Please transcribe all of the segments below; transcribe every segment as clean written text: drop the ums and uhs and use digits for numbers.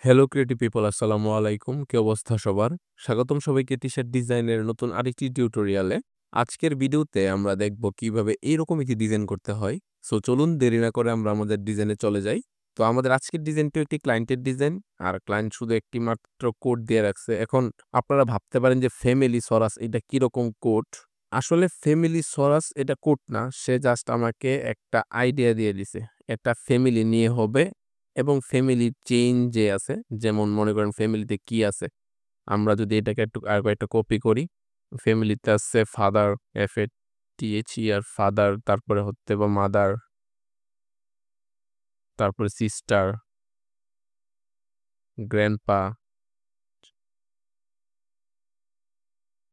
Hello creative people, আসসালামু আলাইকুম। কি অবস্থা সবার? স্বাগতম সবাইকে টি-শার্ট ডিজাইনের নতুন আরেকটি টিউটোরিয়ালে। আজকের ভিডিওতে আমরা দেখব কিভাবে এইরকম একটি ডিজাইন করতে হয়। সো চলুন দেরি না করে আমরা আমাদের ডিজাইনে চলে যাই। তো আমাদের আজকের ডিজাইনটি একটি ক্লায়েন্টের ডিজাইন, আর ক্লায়েন্ট শুধু একটি মাত্র কোড দিয়ে রাখছে। এখন আপনারা ভাবতে পারেন যে ফ্যামিলি সরাস এটা কিরকম কোড? আসলে ফ্যামিলি সরাস এটা কোড না, সে জাস্ট আমাকে একটা আইডিয়া দিয়ে দিছে। একটা ফ্যামিলি নিয়ে হবে এবং ফ্যামিলির চেইন যে আছে, যেমন মনে করেন ফ্যামিলিতে কি আছে, আমরা যদি এটাকে একটু আর কয়েকটা কপি করি, ফ্যামিলিতে আছে ফাদার, FATHER ফাদার, তারপরে হচ্ছে বা মাদার, তারপরে সিস্টার, গ্র্যান্ডপা,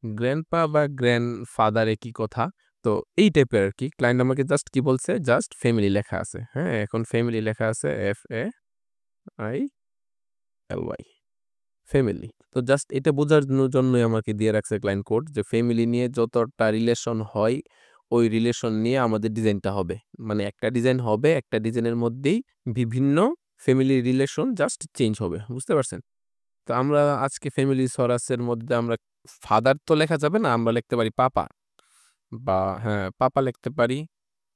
গ্র্যান্ডপা বা গ্র্যান্ডফাদার একই কথা। তো এই টাইপের আরকি। ক্লায়েন্ট আমাকে জাস্ট কি বলছে? জাস্ট ফ্যামিলি লেখা আছে। হ্যাঁ? এখন ফ্যামিলি লেখা আছে FAILY। ফ্যামিলি। তো জাস্ট এটা বোঝার জন্যই আমাকে দিয়ে রাখছে ক্লায়েন্ট কোড যে ফ্যামিলি নিয়ে যতটা রিলেশন হয়, ওই রিলেশন নিয়ে আমাদের ডিজাইনটা হবে। মানে একটা ডিজাইন হবে, একটা ডিজাইনের মধ্যেই বিভিন্ন ফ্যামিলি রিলেশন জাস্ট চেঞ্জ হবে। বুঝতে পারছেন? তো আমরা আজকে ফ্যামিলি সরাসের মধ্যে আমরা ফাদার তো লেখা যাবে না, আমরা লিখতে পারি পাপা, বা হ্যাঁ, পাপা লিখতে পারি,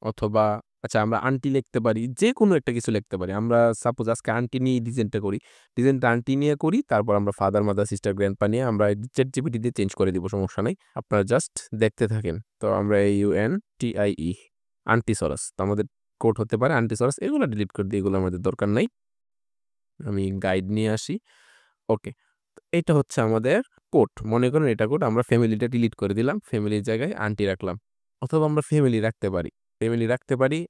অথবা আচ্ছা আমরা আন্টি লিখতে পারি। যেকোনো একটা কিছু লিখতে পারি। আমরা সাপোজ আজকে আন্টি নিয়ে ডিজাইনটা করি। ডিজাইনটা আন্টি নিয়ে করি। তারপর আমরা ফাদার, মাদার, সিস্টার, গ্র্যান্ডপা নিয়ে আমরা ChatGPT দিয়ে চেঞ্জ করে দিব। সমস্যা নাই। আপনারা জাস্ট দেখতে থাকেন। তো আমরা AUNTIE আন্টিসরাস। তো আমাদের কোড হতে পারে আন্টিসরাস। এগুলো ডিলিট করে দিই। এগুলো আমাদের দরকার নাই। আমি গাইড নিয়ে আসি। ওকে। এটা হচ্ছে আমাদের কোড। মনে করেন এটা কোড। আমরা ফ্যামিলিটা ডিলিট করে দিলাম। ফ্যামিলির জায়গায় আন্টি রাখলাম। অথবা আমরা ফ্যামিলি রাখতে পারি। ফ্যামিলি রাখতে পারি।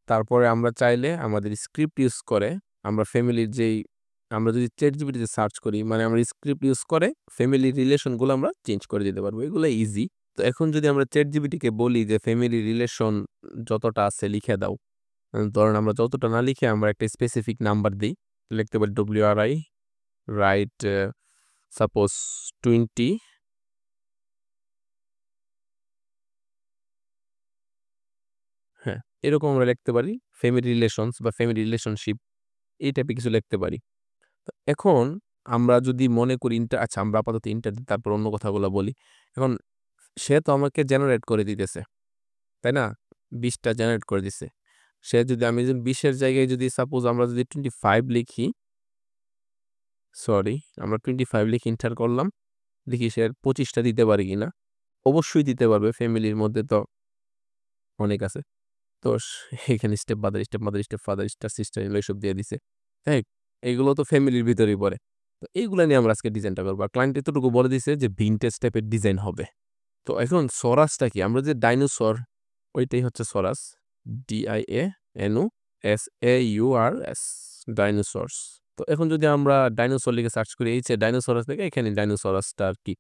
তারপরে আমরা চাইলে আমাদের স্ক্রিপ্ট ইউজ করে আমরা ফ্যামিলির যেই আমরা যদি ChatGPT তে সার্চ করি, মানে আমরা স্ক্রিপ্ট ইউজ করে ফ্যামিলি রিলেশনগুলো আমরা চেঞ্জ করে দিতে পারবো। এগুলো ইজি। তো এখন যদি আমরা ChatGPT কে বলি যে ফ্যামিলি রিলেশন যতটা আছে লিখে দাও। ধরেন আমরা যতটা না লিখে আমরা একটা স্পেসিফিক নাম্বার দেই। লিখতে পারি WRI রাইট সাপোজ 20। হ্যাঁ, এরকম আমরা লিখতে পারি। ফ্যামিলি রিলেশনস বা ফ্যামিলি রিলেশনশিপ এই টাইপের কিছু লিখতে পারি। তো এখন আমরা যদি মনে করি আচ্ছা আমরা আপাতত ইন্টার দিই, তারপর অন্য কথাগুলো বলি। এখন সে তো আমাকে জেনারেট করে দিতেছে, তাই না? ২০ টা জেনারেট করে দিছে। সে যদি আমি যদি ২০ এর জায়গায় যদি সাপোজ আমরা যদি 25 লিখি, সরি আমরা 25 লিখে এন্টার করলাম। দেখি সে 25 টা দিতে পারে কিনা। অবশ্যই দিতে পারবে, ফ্যামিলির মধ্যে তো অনেক আছে। তো এখানে step mother, step mother, step father, step sister এগুলো এসব দিয়ে দিছে। হ্যাঁ? এগুলো তো ফ্যামিলির ভিতরেই পড়ে। তো এইগুলা নিয়ে আমরা আজকে ডিজাইনটা করব। আর ক্লায়েন্ট এতটুকু বলে দিছে যে ভিনটেজ টাইপের ডিজাইন হবে। তো এখন সরাসটা কি? আমরা যে ডাইনোসর, ওইটাই হচ্ছে সরাস। DIANOSAURS dinosaurs. তো এখন যদি আমরা ডাইনোসর লিখে সার্চ করি, এই যে ডাইনোসরাস থেকে এখানে ডাইনোসরাসটা আর কি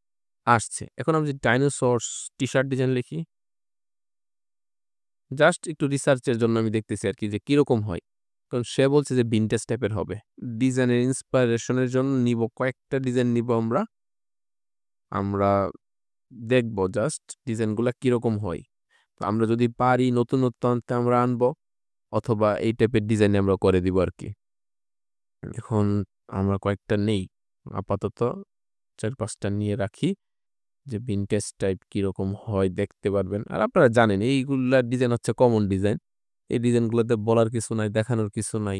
আসছে। এখন আমরা যদি ডাইনোসরস টি-শার্ট ডিজাইন লিখি, জাস্ট একটু রিসার্চের জন্য আমি দেখতেছি আরকি যে কিরকম হয়। কারণ সে বলছে যে ভিনটেজ টাইপের হবে। ডিজাইনের ইন্সপায়ারেশন এর জন্য নিব কয়েকটা ডিজাইন নিব আমরা। আমরা দেখব জাস্ট ডিজাইনগুলা কিরকম হয়। তো আমরা যদি পারি নতুনত্ব আনতে আমরা আনবো, অথবা এই টাইপের ডিজাইন আমরা করে দিব আরকি। এখন আমরা কয়েকটা নেই। আপাতত ৪-৫ টা নিয়ে রাখি যে ভিনটেজ টাইপ কিরকম হয় দেখতে পারবেন। আর আপনারা জানেন এইগুলার ডিজাইন হচ্ছে কমন ডিজাইন। এই ডিজাইনগুলোতে বলার কিছু নাই, দেখানোর কিছু নাই।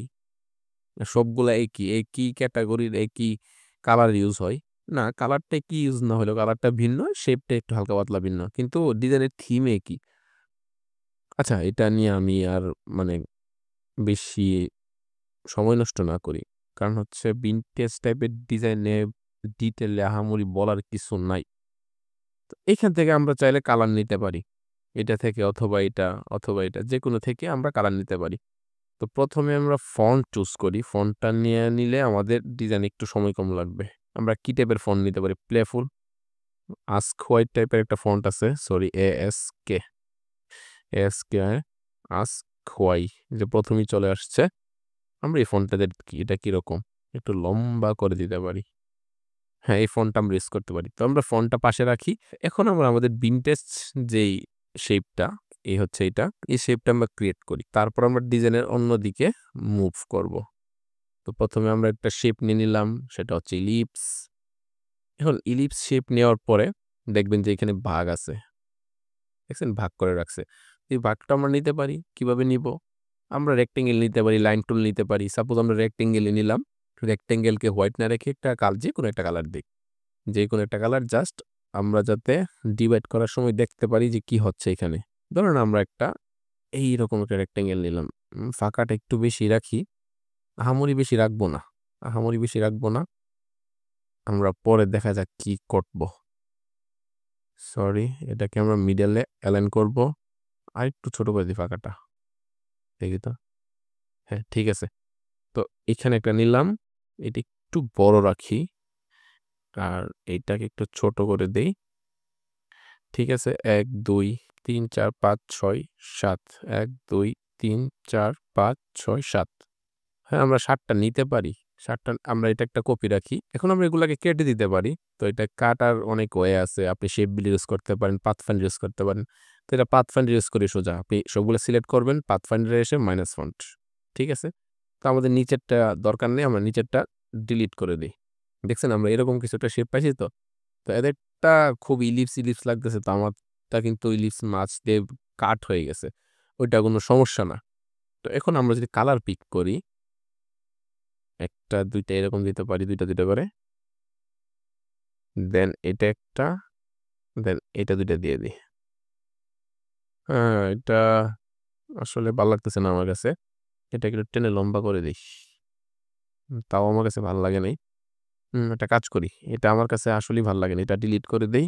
সবগুলা একই, একই ক্যাটেগরির একই কালার ইউজ হয়। না, কালারটা কি ইউজ না হলেও কালারটা ভিন্ন, শেপটা একটু হালকা পাতলা ভিন্ন। কিন্তু ডিজাইনের থিম একই। আচ্ছা, এটা নিয়ে আমি আর মানে বেশি সময় নষ্ট না করি। কারণ হচ্ছে ভিনটেজ টাইপের ডিজাইনে ডিটেইলে আহামরি বলার কিছু নাই। তো এখান থেকে আমরা চাইলে কালার নিতে পারি। এটা থেকে অথবা এটা, অথবা এটা যেকোনো থেকে আমরা কালার নিতে পারি। তো ১ম এ আমরা ফন্ট চুজ করি। ফন্টটা নিয়ে নিলে আমাদের ডিজাইনে একটু সময় কম লাগবে। আমরা কি টাইপের ফন্ট নিতে পারি? প্লেফুল, আস্ক হোয়াইট টাইপের একটা ফন্ট আছে। সরি ASK আস্ক হোয়াই, যে ১ম এই চলে আসছে। আমরা এই ফন্টটাতে এটা কিরকম? একটু লম্বা করে দিতে পারি। হ্যাঁ, এই ফন্টটা আমরা ইউজ করতে পারি। তো আমরা ফন্টটা পাশে রাখি। এখন আমরা আমাদের ভিনটেজ যেই শেপটা, এই হচ্ছে এটা। এই শেপটা আমরা ক্রিয়েট করি। তারপর আমরা ডিজাইনের অন্যদিকে মুভ করব। তো তো প্রথমে আমরা একটা শেপ নিয়ে নিলাম, সেটা হচ্ছে ইলিপস। এখন ইলিপস শেপ নেওয়ার পরে দেখবেন যে এখানে ভাগ আছে, দেখছেন ভাগ করে রাখছে। এই ভাগটা আমরা নিতে পারি, কিভাবে নিব? আমরা রেক্টেঙ্গেল নিতে পারি, লাইন টুল নিতে পারি। সাপোজ আমরা রেক্টেঙ্গেলে নিলাম, রেক্টেঙ্গেলকে হোয়াইট না রেখে একটা যে কোনো একটা কালার দিই, যে কোনো একটা কালার জাস্ট আমরা যাতে ডিভাইড করার সময় দেখতে পারি যে কি হচ্ছে এখানে। ধরুন আমরা একটা এইরকম একটা রেক্টেঙ্গেল নিলাম, ফাঁকাটা একটু বেশি রাখি, আহামরি বেশি রাখবো না, আহামরি বেশি রাখবো না। আমরা পরে দেখা যাক কি করব। সরি, এটাকে আমরা মিডলে অ্যালাইন করব, আর একটু ছোট করে দিই ফাঁকাটা, দেখি তো। হ্যাঁ, ঠিক আছে। তো এখানে একটা নিলাম, এটা একটু বড় রাখি, আর এইটাকে একটু ছোট করে দেই। ঠিক আছে, 1 2 3 4 5 6 7, 1 2 3 4 5 6 7। হ্যাঁ, আমরা 7টা নিতে পারি। 7টা আমরা এটা একটা কপি রাখি। এখন আমরা এগুলাকে কেটে দিতে পারি। তো এটা কাটার অনেক ওয়ে আছে। আপনি শেপ বিল ইউজ করতে পারেন, পাথফাইন্ডার ইউজ করতে পারেন। তো এটা পাথফাইন্ডার ইউজ করি সোজা। আপনি সবগুলো সিলেক্ট করবেন, পাথফাইন্ডারে এসে মাইনাস ফন্ট। ঠিক আছে? তো আমাদের নিচেরটা দরকার নেই, আমরা নিচেরটা ডিলিট করে দেই। দেখছেন আমরা এরকম কিছু একটা শেপ পাইছি তো? তো এদেরটা খুব ইলিপস লাগতেছে। তো আমারটা কিন্তু ইলিপস মাছ দিয়ে কাট হয়ে গেছে। ওইটা কোনো সমস্যা না। তো এখন আমরা যদি কালার পিক করি, ১ টা ২ টা এরকম দিতে পারি, ২ টা ২ টা করে। দেন এটা একটা, দেন এটা ২ টা দিয়ে দিই। হ্যাঁ, এটা আসলে ভাল লাগতেছে না আমার কাছে। এটাকে একটু টেনে লম্বা করে দেই। তাও আমার কাছে ভাল লাগে নাই। একটা কাজ করি। এটা আমার কাছে আসলেই ভাল লাগে না। এটা ডিলিট করে দেই।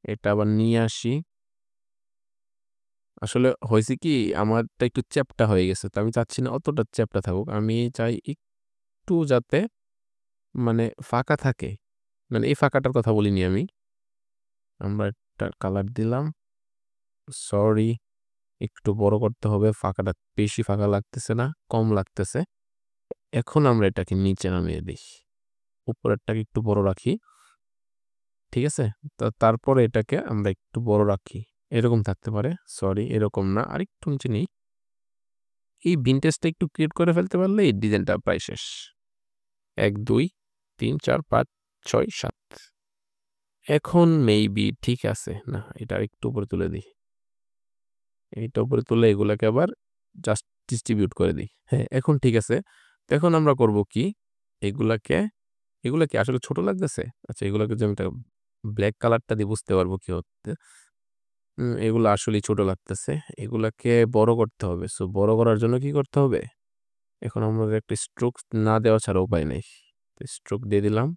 এটা আবার নিয়ে আসি। আসলে হইছে কি, আমারটা একটু চ্যাপ্টা হয়ে গেছে। তো আমি চাচ্ছি না অতটা চ্যাপ্টা থাকুক। আমি চাই একটু যাতে মানে ফাঁকা থাকে। মানে এই ফাঁকাটার কথা বলিনি আমি। আমরা একটা কালার দিলাম। সরি, একটু বড় করতে হবে। ফাঁকাটা বেশি ফাঁকা লাগতেছে না, কম লাগতেছে। এখন আমরা এটাকে নিচে নামিয়ে দিই। উপরেরটাকে একটু বড় রাখি। ঠিক আছে? তো তারপরে এটাকে আমরা একটু বড় রাখি। এরকম থাকতে পারে। সরি, এরকম না। আরেকটু নিচে নেই। এই ভিনটেজটা একটু ক্রিয়েট করে ফেলতে পারলে এই ডিজাইনটা প্রায় শেষ। ১ ২ ৩ ৪ ৫ ৬ ৭। এখন মেবি ঠিক আছে। না, এটা আরেকটু উপরে তুলে দিই। এইটা উপরে তুলে এগুলাকে আবার জাস্ট ডিস্ট্রিবিউট করে দিই। হ্যাঁ, এখন ঠিক আছে। তো এখন আমরা করব কি? এগুলাকে, এগুলা কি আসলে ছোট লাগতেছে? আচ্ছা, এগুলাকে যদি আমি একটা ব্লাক কালারটা দিয়ে বুঝতে পারবো কি হচ্ছে। এগুলো আসলেই ছোট লাগতেছে। এগুলাকে বড় করতে হবে। সো বড় করার জন্য কি করতে হবে? এখন আমাদের একটা স্ট্রোক না দেওয়া ছাড়া উপায় নেই। তো স্ট্রোক দিয়ে দিলাম।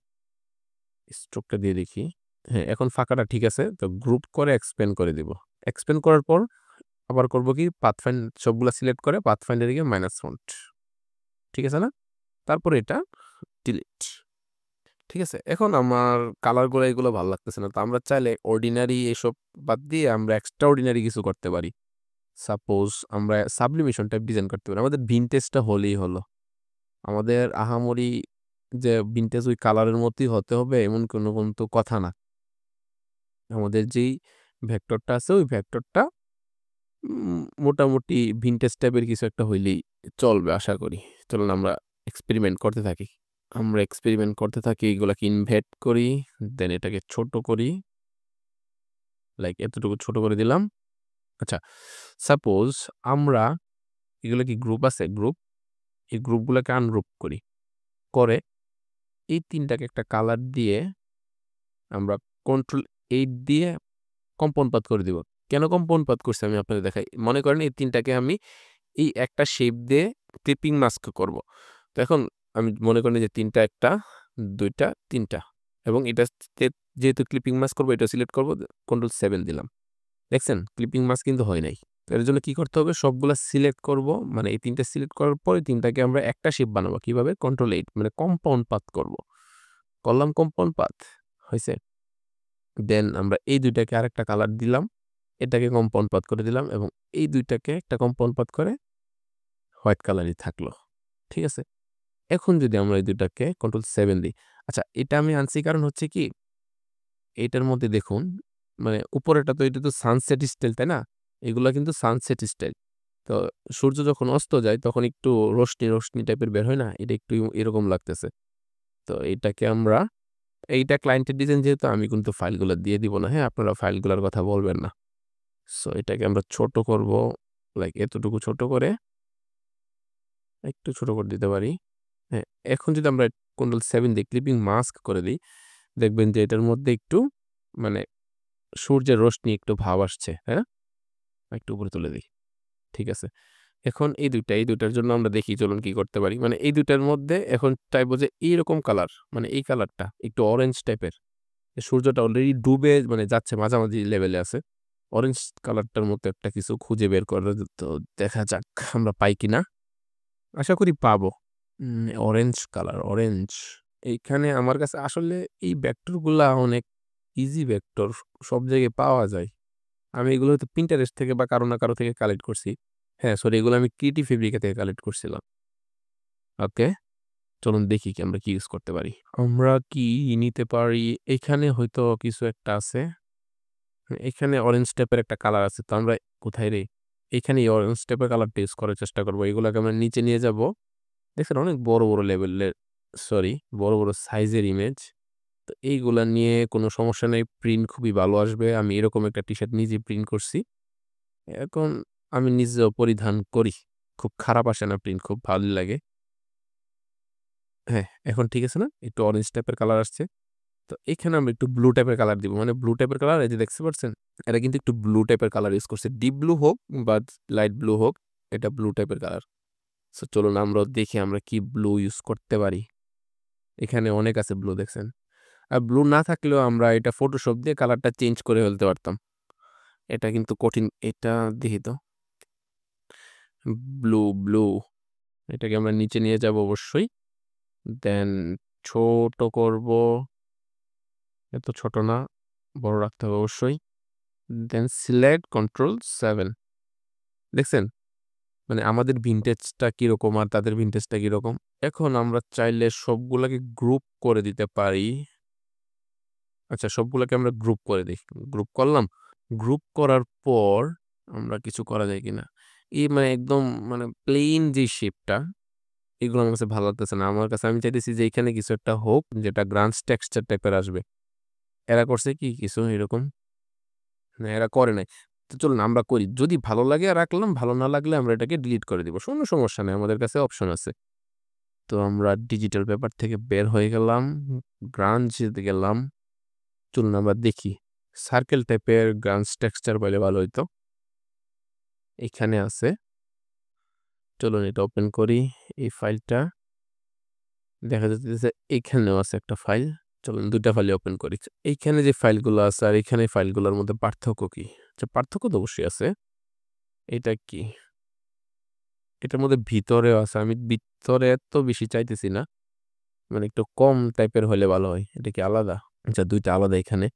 স্ট্রোকটা দিয়ে দেখি। হ্যাঁ, এখন ফাঁকাটা ঠিক আছে। তো গ্রুপ করে এক্সপ্যান্ড করে দিব। এক্সপ্যান্ড করার পর আবার করব কি, সবগুলা সিলেক্ট করে পাথফাইন্ডারে গিয়ে মাইনাস ফন্ট। ঠিক আছে না? তারপরে এটা ডিলিট। ঠিক আছে? এখন আমার কালারগুলো এগুলো ভাল লাগতেছে না। তো আমরা চাইলে অর্ডিনারি এসব বাদ দিয়ে আমরা এক্সট্রা অর্ডিনারি কিছু করতে পারি। সাপোজ আমরা সাবলিমেশন টাইপ ডিজাইন করতে পারি। আমাদের ভিনটেজটা হলেই হলো। আমাদের আহামরি যে ভিনটেজ ওই কালারের মতোই হতে হবে এমন কোনো কিন্তু কথা না। আমাদের যেই ভেক্টরটা আছে ওই ভেক্টরটা মোটামুটি ভিনটেজ টাইপের কিছু একটা হইলেই চলবে আশা করি। চলুন আমরা এক্সপেরিমেন্ট করতে থাকি। আমরা এক্সপেরিমেন্ট করতে থাকি, এগুলাকে ইনভার্ট করি, দেন এটাকে ছোট করি। লাইক এতটুকু ছোট করে দিলাম। আচ্ছা, সাপোজ আমরা, এগুলো কি গ্রুপ আছে? গ্রুপ। এই গ্রুপগুলোকে আনগ্রুপ করি। করে এই ৩ টাকে একটা কালার দিয়ে আমরা কন্ট্রোল ৮ দিয়ে কম্পাউন্ড পাথ করে দিব। কেন কম্পাউন্ড পাথ করছি আমি আপনাদের দেখাই। মনে করেন এই ৩ টাকে আমি এই একটা শেপ দিয়ে ক্লিপিং মাস্ক করব। তো এখন আমি মনে করেন যে ৩ টা, ১ টা ২ টা ৩ টা, এবং এটা যেহেতু ক্লিপিং মাস্ক করব এটা সিলেক্ট করব, কন্ট্রোল ৭ দিলাম। দেখছেন ক্লিপিং মাস্ক কিন্তু হয় নাই। এর জন্য কি করতে হবে? সবগুলা সিলেক্ট করব, মানে এই ৩ টা সিলেক্ট করার পরে ৩ টাকে আমরা একটা শেপ বানাবো। কিভাবে? কন্ট্রোল ৮ মানে কম্পাউন্ড পাথ করব। করলাম কম্পাউন্ড পাথ। হইছে? দেন আমরা এই ২ টাকে আরেকটা কালার দিলাম। এটাকে কম্পাউন্ড পাথ করে দিলাম এবং এই ২ টাকে একটা কম্পাউন্ড পাথ করে হোয়াইট কালারই থাকলো। ঠিক আছে? এখন যদি আমরা এই ২ টাকে কন্ট্রোল ৭ দিই। আচ্ছা, এটা আমি আনছি কারণ হচ্ছে কি, এইটার মধ্যে দেখুন, মানে উপরেরটা তো এটা তো সানসেট স্টাইল, তাই না? এগুলা কিন্তু সানসেট স্টাইল। তো সূর্য যখন অস্ত যায় তখন একটু রশ্মি টাইপের বের হয় না? এটা একটু এরকম লাগতেছে। তো এটাকে আমরা এইটা ক্লায়েন্টের ডিজাইন যেহেতু আমি কিন্তু ফাইলগুলা দিয়ে দিব না, হ্যাঁ? আপনারা ফাইলগুলার কথা বলবেন না। সো এটাকে আমরা ছোট করব, লাইক এতটুকু ছোট করে একটু ছোট করে দিতে পারি। হ্যাঁ, এখন যদি আমরা Ctrl+7 দিয়ে ক্লিপিং মাস্ক করে দেই, দেখবেন যে এটার মধ্যে একটু মানে সূর্যের রশ্মি একটু ভাব আসছে, হ্যাঁ? একটু উপরে তুলে দেই। ঠিক আছে। এখন এই ২ টার জন্য আমরা দেখি চলুন কি করতে পারি। মানে এই ২ টার মধ্যে এখন চাইবো যে এইরকম কালার, মানে এই কালারটা একটু অরেঞ্জ টাইপের। সূর্যটা অলরেডি ডুবে মানে যাচ্ছে মাঝামাঝি লেভেলে আছে। অরেঞ্জ কালারটার মতো একটা কিছু খুঁজে বের করে তো দেখা যাক আমরা পাই কিনা। আশা করি পাবো। Orange colour, orange. এইখানে আমার কাছে আসলে এই ভেক্টর গুলা অনেক ইজি ভেক্টর। সব জায়গায় পাওয়া যায়। আমি এগুলো হয়তো Pinterest থেকে বা কারো না কারো থেকে কালেক্ট করছি। হ্যাঁ, সরি এগুলো আমি ক্রিয়েটিভ ফেব্রিকা থেকে কালেক্ট করছিলাম। ওকে, চলুন দেখি কি আমরা কি ইউজ করতে পারি। আমরা কি নিতে পারি? এখানে হয়তো কিছু একটা আছে। এখানে অরেঞ্জ টাইপের একটা কালার আছে। তো আমরা কোথায় রে? এখানে এই অরেঞ্জ টাইপের কালারটা ইউজ করার চেষ্টা করব। এগুলাকে আমরা নিচে নিয়ে যাব। দেখছেন অনেক বড় লেভেলের সরি বড় সাইজের ইমেজ। তো এইগুলা নিয়ে কোনো সমস্যা নেই। প্রিন্ট খুবই ভালো আসবে। আমি এরকম একটা টি-শার্ট নিজেই প্রিন্ট করছি। এখন আমি নিজেও পরিধান করি। খুব খারাপ আসে না প্রিন্ট, খুব ভালোই লাগে। হ্যাঁ, এখন ঠিক আছে না? একটু অরেঞ্জ টাইপের কালার আসছে। তো এখানে আমরা একটু ব্লু টাইপের কালার দিব। মানে ব্লু টাইপের কালার এই যে দেখতে পারছেন? এটা কিন্তু একটু ব্লু টাইপের কালার ইউজ করছে। ডিপ ব্লু হোক বা লাইট ব্লু হোক, এটা ব্লু টাইপের কালার। সো চলুন আমরাও দেখি আমরা কি ব্লু ইউজ করতে পারি। এখানে অনেক আছে ব্লু দেখছেন। আর ব্লু না থাকলেও আমরা এটা ফটোশপ দিয়ে কালারটা চেঞ্জ করে ফেলতে পারতাম। এটা কিন্তু কঠিন। এটা দেখি তো। ব্লু। এটাকে আমরা নিচে নিয়ে যাব অবশ্যই। দেন ছোট করব। এত ছোট না, বড় রাখতে হবে অবশ্যই। দেন সিলেক্ট Ctrl+7 দেখছেন? মানে আমাদের ভিনটেজটা কিরকম আর তাদের ভিনটেজটা কিরকম। এখন আমরা চাইলে সবগুলাকে গ্রুপ করে দিতে পারি। আচ্ছা, সবগুলাকে আমরা গ্রুপ করে দেই। গ্রুপ করলাম। গ্রুপ করার পর আমরা কিছু করা যায় কিনা? এই মানে একদম মানে প্লেইন যে শেপটা, এগুলো আমার কাছে ভালো লাগতেছে না। আমার কাছে আমি চাইতেছি যে এখানে কিছু একটা হোক যেটা গ্রান্স টেক্সচার টাইপের আসবে। এরা করছে কি কিছু এরকম? না, এরা করে নাই। তো চলুন আমরা করি। যদি ভালো লাগে রাখলাম, ভালো না লাগলে আমরা এটাকে ডিলিট করে দিব। কোনো সমস্যা নাই। আমাদের কাছে অপশন আছে। তো আমরা ডিজিটাল পেপার থেকে বের হয়ে গেলাম। গ্রাঞ্জ এ গেলাম। চলুন আমরা দেখি। সার্কেল টাইপের গ্রাঞ্জ টেক্সচার পাইলে ভালো হইতো। এখানে আছে। চলুন এটা ওপেন করি। এই ফাইলটা। দেখা যাচ্ছে এখানেও আছে একটা ফাইল। চলুন ২ টা ফাইলই ওপেন করি। এইখানে যে ফাইলগুলো আছে আর এখানে ফাইলগুলোর মধ্যে পার্থক্য কি? আচ্ছা, পার্থক্য তো অবশ্যই আছে। এটা কি? এটার মধ্যে ভিতরেও আছে। আমি ভিতরে এত বেশি চাইতেছি না। মানে একটু কম টাইপের হইলে ভালো হয়। এটা কি আলাদা? আচ্ছা, ২ টা আলাদা এখানে।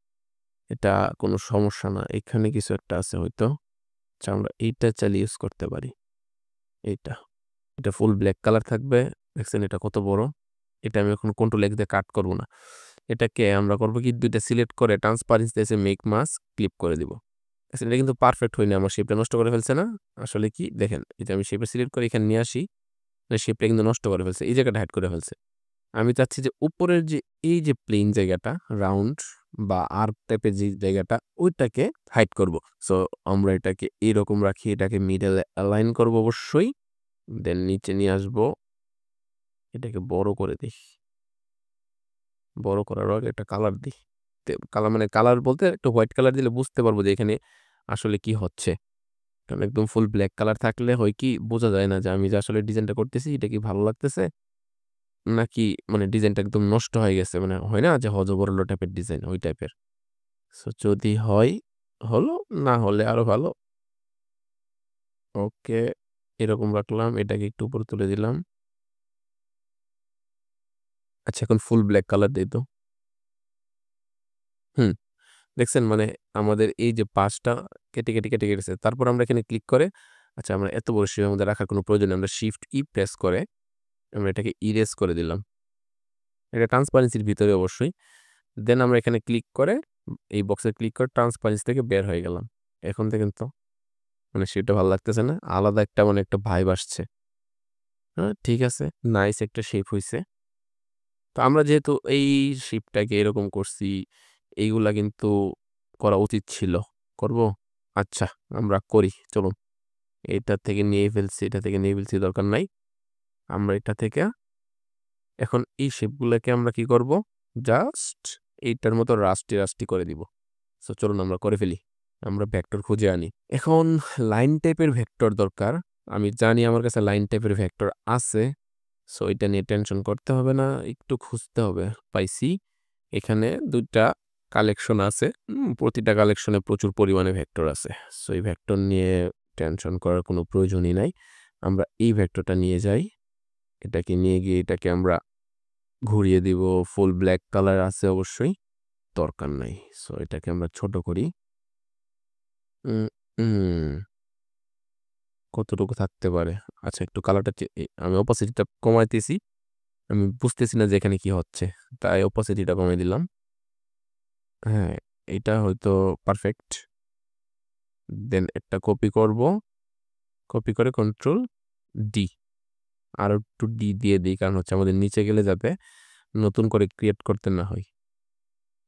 এটা কোনো সমস্যা না। এখানে কিছু একটা আছে হয়তো। আচ্ছা, আমরা এইটা চাইলে ইউজ করতে পারি। এইটা। এটা ফুল ব্লাক কালার থাকবে। দেখছেন এটা কত বড়? এটা আমি এখন Ctrl+X দিয়ে কাট করব না। এটাকে আমরা করব কি ২ টা সিলেক্ট করে ট্রান্সপারেন্সি এসে মেক মাস্ক ক্লিপ করে দিব। আচ্ছা, এটা কিন্তু পারফেক্ট হয়নি। আমার শেপটা নষ্ট করে ফেলছে না? আসলে কি দেখেন, এই যে আমি শেপটা সিলেক্ট করে এখানে নিয়ে আসি। শেপটা কিন্তু নষ্ট করে ফেলছে। এই জায়গাটা হাইড করে ফেলছে। আমি চাচ্ছি যে উপরের যে এই যে প্লেন জায়গাটা রাউন্ড বা আর্ক টাইপের যে জায়গাটা ওইটাকে হাইড করব। সো আমরা এটাকে এরকম রাখি। এটাকে মিডলে অ্যালাইন করব অবশ্যই। দেন নিচে নিয়ে আসবো। এটাকে বড় করে দেই। বড় করার আগে একটা কালার দিই। কালার মানে কালার বলতে একটা হোয়াইট কালার দিলে বুঝতে পারবো যে এখানে আসলে কি হচ্ছে। কারণ একদম ফুল ব্লাক কালার থাকলে হয় কি বোঝা যায় না যে আমি যে আসলে ডিজাইনটা করতেছি এটা কি ভালো লাগতেছে নাকি মানে ডিজাইনটা একদম নষ্ট হয়ে গেছে। মানে হয় না যে হযবরল টাইপের ডিজাইন ওই টাইপের। সো যদি হয় হলো, না হলে আরো ভালো। ওকে, এরকম রাখলাম। এটাকে একটু উপরে তুলে দিলাম। আচ্ছা, এখন ফুল ব্লাক কালার দেই তো। হুম, দেখছেন মানে আমাদের এই যে পাশটা কেটে গেছে। তারপর আমরা এখানে ক্লিক করে আচ্ছা, আমরা এত বড় শেপের মধ্যে রাখার কোনো প্রয়োজন নেই। আমরা শিফট ই প্রেস করে আমরা এটাকে ইরেজ করে দিলাম। এটা ট্রান্সপারেন্সির ভিতরে অবশ্যই। দেন আমরা এখানে ক্লিক করে এই বক্সে ক্লিক করে ট্রান্সপারেন্সি থেকে বের হয়ে গেলাম। এখন দেখেন তো মানে সেটা ভালো লাগতেছে না, আলাদা একটা মানে একটা ভাইব আসছে। হ্যাঁ, ঠিক আছে, নাইস একটা শেপ হইছে। তো আমরা যেহেতু এই শেপটাকে এরকম করছি, এইগুলা কিন্তু করা উচিত ছিল। করব? আচ্ছা, আমরা করি। চলুন। এটা থেকে নিয়ে ফেলছি, এটা থেকে নিয়ে ফেলছি, দরকার নাই। আমরা এটা থেকে এখন এই শেপগুলাকে আমরা কি করব? জাস্ট এইটার মতো রাস্টি করে দিব। সো চলুন আমরা করে ফেলি। আমরা ভেক্টর খুঁজে আনি। এখন লাইন টাইপের ভেক্টর দরকার। আমি জানি আমার কাছে লাইন টাইপের ভেক্টর আছে। সো এটা নিয়ে টেনশন করতে হবে না, একটু খুঁজতে হবে। পাইছি। এখানে ২ টা কালেকশন আছে। প্রতিটা কালেকশনে প্রচুর পরিমাণে ভেক্টর আছে। সো এই ভেক্টর নিয়ে টেনশন করার কোনো প্রয়োজনই নাই। আমরা এই ভেক্টরটা নিয়ে যাই। এটাকে নিয়ে গিয়ে এটাকে আমরা ঘুরিয়ে দিব। ফুল ব্ল্যাক কালার আছে অবশ্যই। দরকার নাই। সো এটাকে আমরা ছোট করি। উম উম কতটুকু থাকতে পারে? আচ্ছা, একটু কালারটা আমি অপাসিটিটা কমাইতেছি। আমি বুঝতেছি না যে এখানে কি হচ্ছে। তাই অপাসিটিটা কমাই দিলাম। হ্যাঁ, এটা হয়তো পারফেক্ট। দেন একটা কপি করব। কপি করে কন্ট্রোল ডি। আরো একটু ডি দিয়ে দিই, কারণ হচ্ছে আমাদের নিচে গেলে যাতে নতুন করে ক্রিয়েট করতে না হয়।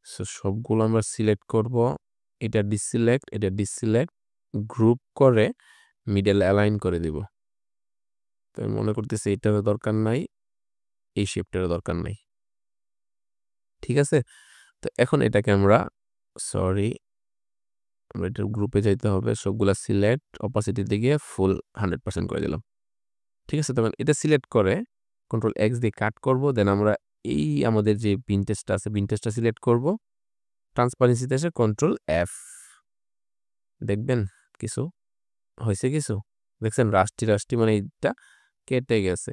সো সবগুলো আমরা সিলেক্ট করব। এটা ডিসিলেক্ট, এটা ডিসিলেক্ট, গ্রুপ করে মিডল অ্যালাইন করে দিব। তো আমি মনে করতেছি এটারও দরকার নাই, এই শেপটারও দরকার নাই। ঠিক আছে? তো এখন এটাকে আমরা সরি, আমরা এটার গ্রুপে যাইতে হবে। সবগুলা সিলেক্ট, অপাসিটি দিয়ে ফুল 100% করে দিলাম। ঠিক আছে? তখন এটা সিলেক্ট করে কন্ট্রোল এক্স দিয়ে কাট করব। দেন আমরা এই আমাদের যে ভিনটেজটা আছে, ভিনটেজটা সিলেক্ট করব। ট্রান্সপারেন্সিতে এসে কন্ট্রোল এফ। দেখবেন কিছু হয়েছে কিছু? দেখছেন রাস্টি মানে এটা কেটে গেছে।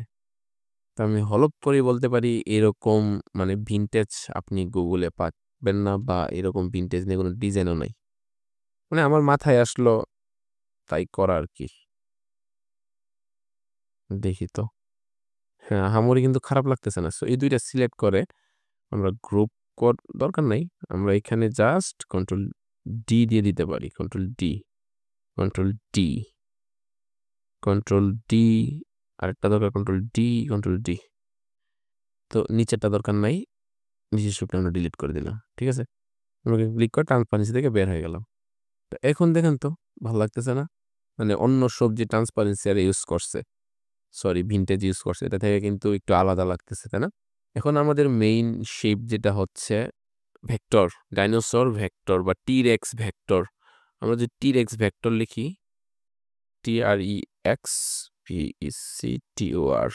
তো আমি হলপ করে বলতে পারি এরকম মানে ভিনটেজ আপনি গুগলে পাবেন না, বা এরকম ভিনটেজ নিয়ে কোনো ডিজাইনও নাই। মানে আমার মাথায় আসলো তাই করা আরকি। দেখি তো। হ্যাঁ, আহামরি কিন্তু খারাপ লাগতেছে না। সো এই ২ টা সিলেক্ট করে আমরা গ্রুপ দরকার নাই। আমরা এখানে জাস্ট কন্ট্রোল ডি দিয়ে দিতে পারি। Control D, control D, control D, আরেকটা দরকার কন্ট্রোল ডি, কন্ট্রোল ডি। তো নিচেরটা দরকার নাই। নিচের শেপটা আমরা ডিলিট করে দিলাম। ঠিক আছে? আমরা ক্লিক করে ট্রান্সপারেন্সি থেকে বের হয়ে গেলাম। তো এখন দেখেন তো ভাল লাগতেছে না? মানে অন্য সবজি ট্রান্সপারেন্সি আর ইউজ করছে। সরি, ভিনটেজ ইউজ করছে। এটা থেকে কিন্তু একটু আলাদা লাগতেছে, তাই না? এখন আমাদের মেইন শেপ যেটা হচ্ছে ভেক্টর, ডাইনোসর ভেক্টর বা টি-রেক্স ভেক্টর। আমরা যদি টি-রেক্স ভেক্টর লিখি, TREX VECTOR,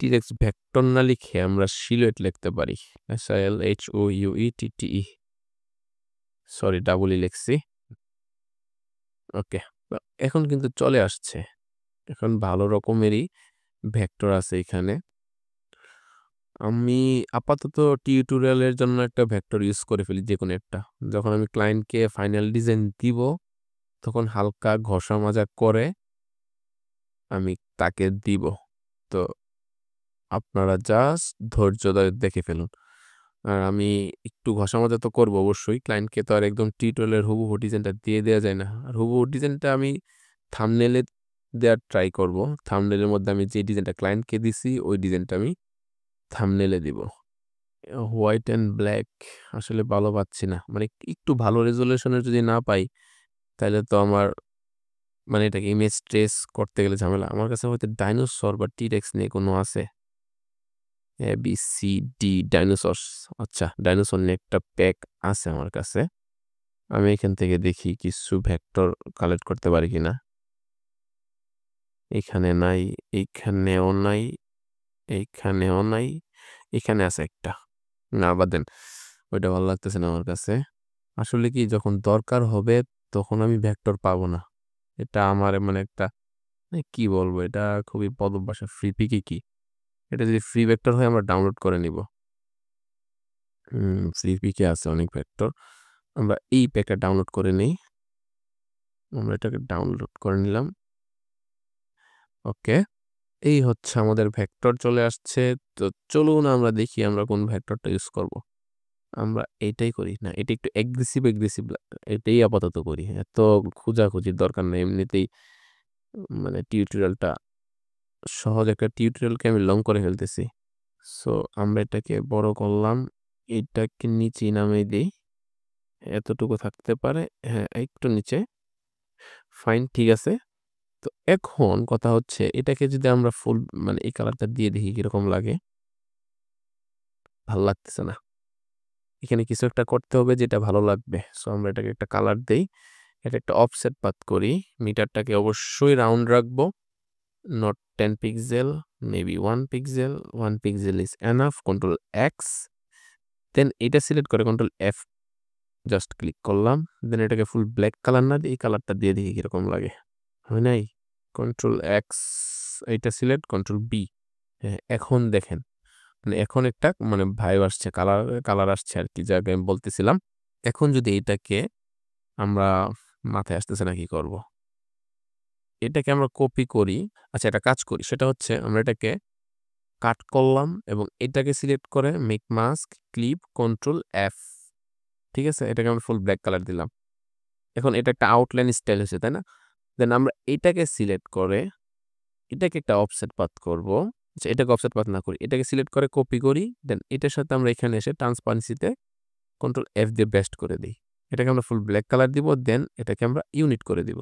টি-রেক্স ভেক্টর না লিখে আমরা সিলুয়েট লিখতে পারি। SILHOUETTE। সরি, ডাবল ই লিখছি। ওকে। এখন কিন্তু চলে আসছে। এখন ভালো রকমেরই ভেক্টর আছে এখানে। আমি আপাতত টিউটোরিয়ালের জন্য একটা ভেক্টর ইউজ করে ফেলি, যেকোনো একটা। যখন আমি ক্লায়েন্টকে ফাইনাল ডিজাইন দিব, তখন হালকা ঘষা মাজা করে আমি তাকে দিব। তো আপনারা জাস্ট ধৈর্য ধরে দেখে ফেলুন। আর আমি একটু ঘষা মাজা তো করব অবশ্যই। ক্লায়েন্টকে তো আর একদম টিউটোরিয়ালের হুবহু ডিজাইনটা দিয়ে দেওয়া যায় না। আর হুবহু ডিজাইনটা আমি থাম্বনেইলে দেওয়ার ট্রাই করব। থাম্বনেইলের মধ্যে আমি যে ডিজাইনটা ক্লায়েন্টকে দিছি, ওই ডিজাইনটা আমি থাম্বনেইলে দিব। হোয়াইট অ্যান্ড ব্ল্যাক আসলে ভালো পাচ্ছি না। মানে একটু ভালো রেজোলিউশনের যদি না পাই, তাহলে তো আমার মানে এটাকে ইমেজ ট্রেস করতে গেলে ঝামেলা। আমার কাছে হয়তো ডাইনোসর বা টি-রেক্স নিয়ে কোনো আছে। ABCD dinosaurs. আচ্ছা, ডাইনোসর নিয়ে একটা প্যাক আছে আমার কাছে। আমি এখান থেকে দেখি কিছু ভেক্টর কালেক্ট করতে পারি কিনা। এখানে নাই, এইখানেও নাই, এইখানেও নাই, এখানে আছে একটা। না, বাদ দেন। ওইটা ভালো লাগতেছে না আমার কাছে। আসলে কি যখন দরকার হবে তখন আমি ভেক্টর পাবো না। এটা আমার মানে একটা কি বলবো, এটা খুবই বদভ্যাস। ফ্রি পিকে কি? এটা যদি ফ্রি ভেক্টর হয় আমরা ডাউনলোড করে নিব। ফ্রি পিকে আছে অনেক ভেক্টর। আমরা এই প্যাকটা ডাউনলোড করে নেই। আমরা এটাকে ডাউনলোড করে নিলাম। ওকে, এই হচ্ছে আমাদের ভেক্টর চলে আসছে। তো চলুন আমরা দেখি আমরা কোন ভেক্টরটা ইউজ করব। আমরা এইটাই করি। না, এটা একটু এগ্রেসিভ এটাই আপাতত করি। এত খোঁজাখুঁজির দরকার নেই। এমনিতেই মানে টিউটোরিয়ালটা সহজ একটা টিউটোরিয়ালকে আমি লং করে ফেলতেছি। সো আমরা এটাকে বড় করলাম। এটাকে নিচে নামিয়ে দেই। এতটুকু থাকতে পারে। হ্যাঁ, একটু নিচে। ফাইন, ঠিক আছে। তো এখন কথা হচ্ছে এটাকে যদি আমরা ফুল মানে এই কালারটা দিয়ে দেখি কিরকম লাগে। ভাল লাগতেছে না। এখানে কিছু একটা করতে হবে যেটা ভালো লাগবে। সো আমরা এটাকে একটা কালার দেই। এটা একটা অফসেট পাথ করি। মিটারটাকে অবশ্যই রাউন্ড রাখবো। Not 10 pixel, maybe 1 pixel. 1 pixel is enough. Control X. Then এটা সিলেক্ট করে কন্ট্রোল এফ জাস্ট ক্লিক করলাম। দেন এটাকে ফুল ব্ল্যাক কালার না দিয়ে এই কালারটা দিয়ে দেখি কিরকম লাগে। হয় নাই? কন্ট্রোল এক্স, এইটা সিলেক্ট, কন্ট্রোল বি। হ্যাঁ, এখন দেখেন মানে এখন একটা মানে ভাইব আসছে, কালার আসছে আর কি, যাকে আমি বলতেছিলাম। এখন যদি এটাকে আমরা মাথায় আসতেছে না কি করব। এটাকে আমরা কপি করি। আচ্ছা, একটা কাজ করি, সেটা হচ্ছে আমরা এটাকে কাট করলাম এবং এটাকে সিলেক্ট করে make mask, clip, control F. ঠিক আছে, এটাকে আমরা ফুল ব্ল্যাক কালার দিলাম। এখন এটা একটা আউটলাইন স্টাইল হয়েছে, তাই না? দেন আমরা এটাকে সিলেক্ট করে এটাকে একটা অফসেট পাথ করব। আচ্ছা, এটাকে অফসেট পাথ না করি, এটাকে সিলেক্ট করে কপি করি। দেন এটার সাথে আমরা এখানে এসে ট্রান্সপারেন্সিতে কন্ট্রোল এফ দিয়ে বেস্ট করে দিই। এটাকে আমরা ফুল ব্ল্যাক কালার দিব। দেন এটাকে আমরা ইউনিট করে দিব।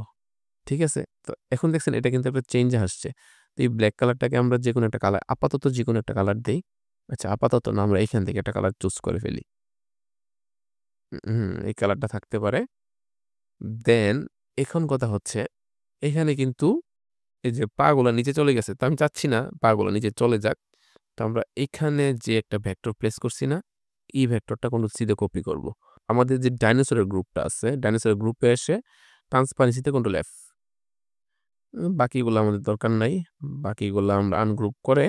ঠিক আছে? তো এখন দেখছেন এটা কিন্তু একটা চেঞ্জ আসছে। তো এই ব্ল্যাক কালারটাকে আমরা যেকোনো একটা কালার, আপাতত যেকোনো একটা কালার দেই। আচ্ছা, আপাতত না, আমরা এখান থেকে একটা কালার চুজ করে ফেলি। এই কালারটা থাকতে পারে। দেন এখন কথা হচ্ছে এখানে কিন্তু এই যে পাগুলা নিচে চলে গেছে। তো আমি চাচ্ছি না পাগুলা নিচে চলে যাক। তো আমরা এখানে যে একটা ভেক্টর প্লেস করছি না, এই ভেক্টরটা কন্ট্রোল সি দিয়ে কপি করব। আমাদের যে ডাইনোসরের গ্রুপটা আছে, ডাইনোসরের গ্রুপে এসে ট্রান্সপারেন্সিতে কন্ট্রোল এফ। বাকিগুলো আমাদের দরকার নাই। বাকিগুলো আমরা আনগ্রুপ করে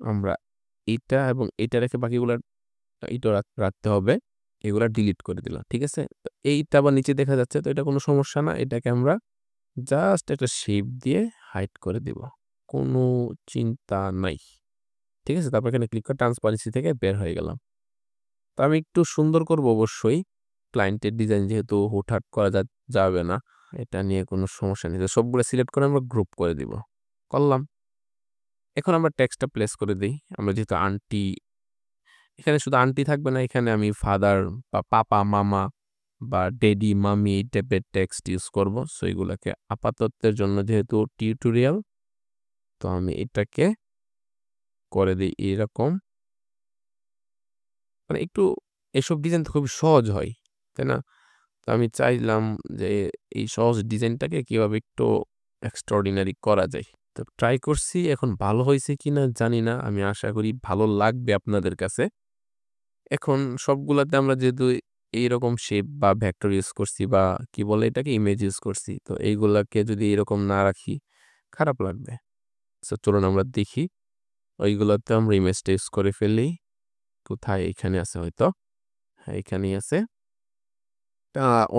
আমরা এইটা এবং এইটা রেখে বাকিগুলা এইটা রাখতে হবে। এগুলা ডিলিট করে দিলাম। ঠিক আছে? তো এইটা আবার নিচে দেখা যাচ্ছে, তো এটা কোনো সমস্যা না। এটাকে আমরা জাস্ট একটা শেপ দিয়ে হাইড করে দিব। কোনো চিন্তা নাই। ঠিক আছে? তারপর এখানে ক্লিক করে ট্রান্সপারেন্সি থেকে বের হয়ে গেলাম। তো আমি একটু সুন্দর করব অবশ্যই। ক্লায়েন্টের ডিজাইন যেহেতু হুটহাট করা যাবে না। এটা নিয়ে কোনো সমস্যা নেই। তো সবগুলো সিলেক্ট করে আমরা গ্রুপ করে দিব। করলাম। এখন আমরা টেক্সটটা প্লেস করে দেই। আমরা যেহেতু আন্টি, এখানে শুধু আন্টি থাকবে না, এখানে আমি ফাদার বা পাপা, মামা বা ড্যাডি, মামি এই টাইপের টেক্সট ইউজ করব। সো এগুলাকে আপাততের জন্য যেহেতু টিউটোরিয়াল, তো আমি এটাকে করে দিই এরকম। মানে একটু এসব ডিজাইন তো খুবই সহজ হয়, তাই না? তো আমি চাইলাম যে এই সহজ ডিজাইনটাকে কিভাবে একটু এক্সট্রাঅর্ডিনারি করা যায়। তো ট্রাই করছি। এখন ভালো হইছে কিনা জানি না। আমি আশা করি ভালো লাগবে আপনাদের কাছে। এখন সবগুলাতে আমরা যেহেতু এইরকম শেপ বা ভেক্টর ইউজ করছি বা কি বলে এটাকে ইমেজ ইউজ করছি, তো এইগুলাকে যদি এরকম না রাখি খারাপ লাগবে। সো চলুন আমরা দেখি। ওইগুলোতে আমরা ইমেজটা ইউজ করে ফেলি। কোথায়? এখানে আছে হয়তো। হ্যাঁ, এখানেই আছে।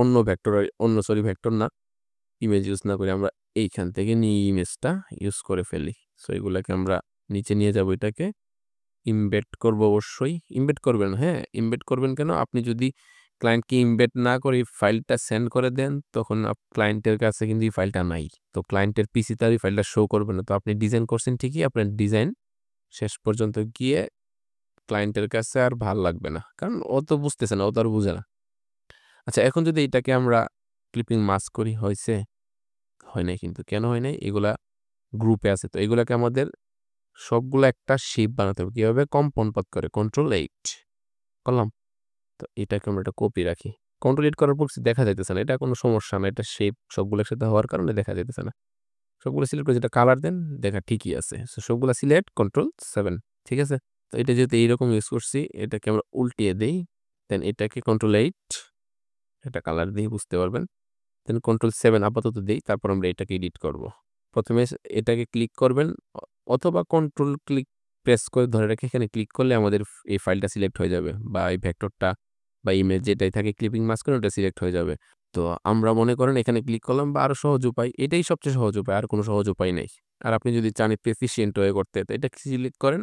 অন্য ভেক্টর, ভেক্টর না, ইমেজ ইউজ না করে আমরা এইখান থেকে নিয়ে ইমেজটা ইউজ করে ফেলি। সো এগুলাকে আমরা নিচে নিয়ে যাব, এটাকে ইমবেড করব অবশ্যই। ইমবেড করবেন, হ্যাঁ, ইমবেড করবেন কেন? আপনি যদি ক্লায়েন্টকে ইমবেড না করে ফাইলটা সেন্ড করে দেন, তখন ক্লায়েন্টের কাছে কিন্তু এই ফাইলটা নাই। তো ক্লায়েন্টের পিসিতে আর এই ফাইলটা শো করবে না। তো আপনি ডিজাইন করছেন ঠিকই, আপনার ডিজাইন শেষ পর্যন্ত গিয়ে ক্লায়েন্টের কাছে আর ভাল লাগবে না। কারণ ও তো বুঝতেছে না, ও তো আর বুঝে না। আচ্ছা, এখন যদি এটাকে আমরা ক্লিপিং মাস্ক করি, হয়েছে? হয় নাই কিন্তু। কেন হয় নাই? এগুলা গ্রুপে আছে। তো এগুলাকে আমাদের সবগুলা একটা শেপ বানাতে হবে। কিভাবে? কম্পাউন্ড পাথ করে কন্ট্রোল 8 করলাম। তো এটাকে আমরা একটা কপি রাখি। কন্ট্রোল 8 করার পর দেখা যাইতেছে না। এটা কোনো সমস্যা না। এটা শেপ সবগুলো একসাথে হওয়ার কারণে দেখা যাইতেছে না। সবগুলো সিলেক্ট করে যেটা কালার দেন, দেখা ঠিকই আছে। সো সবগুলা সিলেক্ট, কন্ট্রোল 7। ঠিক আছে? তো এটা যেহেতু এইরকম ইউজ করছি, এটাকে আমরা উল্টিয়ে দেই। দেন এটাকে কন্ট্রোল 8 একটা কালার দিয়ে বুঝতে পারবেন। দেন কন্ট্রোল 7 আপাতত দেই। তারপর আমরা এটাকে এডিট করব। প্রথমে এটাকে ক্লিক করবেন অথবা কন্ট্রোল ক্লিক প্রেস করে ধরে রেখে এখানে ক্লিক করলে আমাদের এই ফাইলটা সিলেক্ট হয়ে যাবে বা এই ভেক্টরটা বা ইমেজ যেটাই থাকে ক্লিপিং মাস্ক করে ওটা সিলেক্ট হয়ে যাবে। তো আমরা মনে করেন এখানে ক্লিক করলাম বা আরো সহজ উপায়, এটাই সবচেয়ে সহজ উপায়, আর কোনো সহজ উপায় নেই। আর আপনি যদি চান একটু এফিশিয়েন্ট হয়ে করতে, তো এটা সিলেক্ট করেন।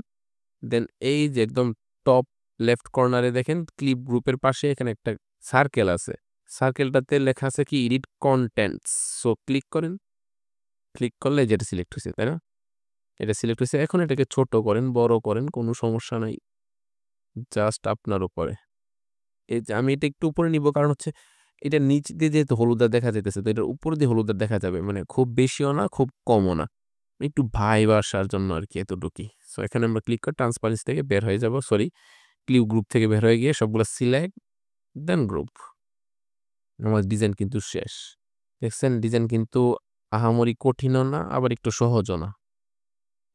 দেন এই যে একদম টপ লেফট কর্নারে দেখেন ক্লিপ গ্রুপের পাশে এখানে একটা সার্কেল আছে। সার্কেলটাতে লেখা আছে কি এডিট কন্টেন্টস। সো ক্লিক করেন। ক্লিক করলে যেটা সিলেক্ট হয়েছে, তাই না? এটা সিলেক্ট হয়েছে। এখন এটাকে ছোট করেন, বড় করেন, কোনো সমস্যা নাই। জাস্ট আপনার উপরে। এই যে আমি এটা একটু উপরে নিব, কারণ হচ্ছে এটা নিচ দিয়ে যেহেতু হলুদার দেখা যাইতেছে, তো এটার উপর দিয়ে হলুদার দেখা যাবে, মানে খুব বেশিও না খুব কমও না, একটু ভাইব আসার জন্য আর কি এতটুকুই। সো এখানে আমরা ক্লিক করে ট্রান্সপারেন্সি থেকে বের হয়ে যাব, সরি ক্লিপ গ্রুপ থেকে বের হয়ে গিয়ে সবগুলো সিলেক্ট দেন গ্রুপ। আমার ডিজাইন কিন্তু শেষ। দেখছেন ডিজাইন কিন্তু আহামরি কঠিনও না আবার একটু সহজও না,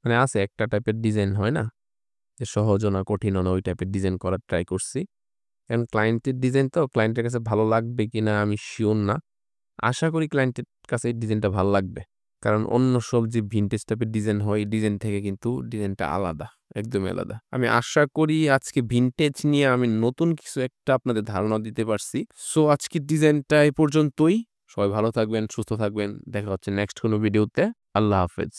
মানে আছে একটা টাইপের ডিজাইন হয় না যে সহজও না কঠিনও না, ওই টাইপের ডিজাইন করার ট্রাই করছি। কারণ ক্লায়েন্টের ডিজাইন তো ক্লায়েন্টের কাছে ভালো লাগবে কিনা আমি শিওর না। আশা করি ক্লায়েন্টের কাছে এই ডিজাইনটা ভালো লাগবে, কারণ অন্য সব যে ভিনটেজ টাইপের ডিজাইন হয় এই ডিজাইন থেকে কিন্তু ডিজাইনটা আলাদা, একদমই আলাদা। আমি আশা করি আজকে ভিনটেজ নিয়ে আমি নতুন কিছু একটা আপনাদের ধারণা দিতে পারছি। সো আজকের ডিজাইনটা এই পর্যন্তই। সবাই ভালো থাকবেন, সুস্থ থাকবেন, দেখা হচ্ছে নেক্সট কোনো ভিডিওতে। আল্লাহ হাফেজ।